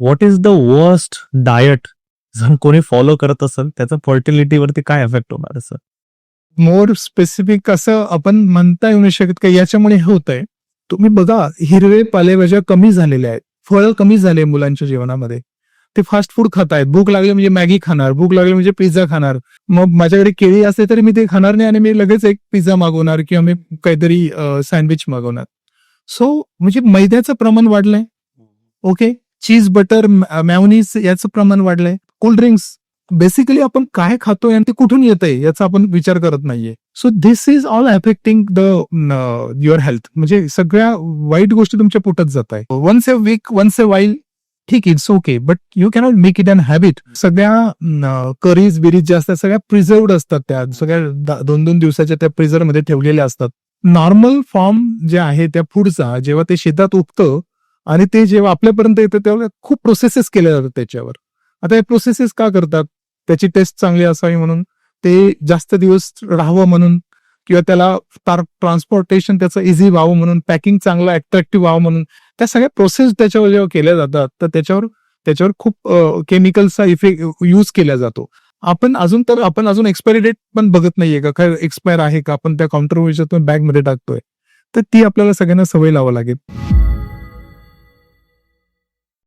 What is the worst diet जर कोणी follow करत असेल त्याचा फर्टिलिटीवरती काय इफेक्ट होणार आहे सर? मोर स्पेसिफिक असं आपण म्हणता येऊ नाही शकत का याच्यामुळे हे होतंय. तुम्ही बघा, हिरवे पालेभाज्या कमी झालेल्या आहेत, फळं कमी झाले मुलांच्या जीवनामध्ये. ते फास्ट फूड खात आहेत. भूक लागली म्हणजे मॅगी खाणार, भूक लागली म्हणजे पिझ्झा खाणार. मग माझ्याकडे केळी असते तरी मी ते खाणार नाही आणि मी लगेच एक पिझ्झा मागवणार किंवा मी काहीतरी सँडविच मागवणार. सो म्हणजे मैद्याचं प्रमाण वाढलंय. ओके, चीज, बटर, मॅयोनीज याचं प्रमाण वाढलंय. कोल्ड्रिंक्स, बेसिकली आपण काय खातोय आणि ते कुठून येतंय याचा आपण विचार करत नाहीये. So this is all affecting the your health. म्हणजे सगळ्या वाईट गोष्टी तुमच्या पोटात जात आहे. Once a week, once a while, ठीक, it's okay, but you cannot make it an habit. सगळ्या करीज बिरीज ज्या असतात सगळ्या प्रिझर्वड असतात, त्या सगळ्या 2-2 दिवसाच्या त्या प्रिझर्व मध्ये ठेवलेल्या असतात. नॉर्मल फॉर्म जे आहे त्या फूडचा जेव्हा ते शेतात उगतं आणि ते जेव्हा आपल्यापर्यंत येतं तेव्हा खूप प्रोसेसेस केल्या जातात त्याच्यावर. आता हे प्रोसेसेस का करतात? त्याची टेस्ट चांगली असावी म्हणून, ते जास्त दिवस राहावं म्हणून, किंवा त्याला ट्रान्सपोर्टेशन त्याचं इझी व्हावं म्हणून, पॅकिंग चांगलं अट्रॅक्टिव्ह व्हावं म्हणून, त्या सगळ्या प्रोसेस त्याच्यावर जेव्हा केल्या जातात तर त्याच्यावर खूप केमिकलचा इफेक्ट यूज केला जातो. आपण अजून एक्सपायरी डेट पण बघत नाहीये का, काय एक्सपायर आहे का, आपण त्या काउंटरवरच्या बॅगमध्ये टाकतोय. तर ती आपल्याला सगळ्यांना सवय लावावं लागेल.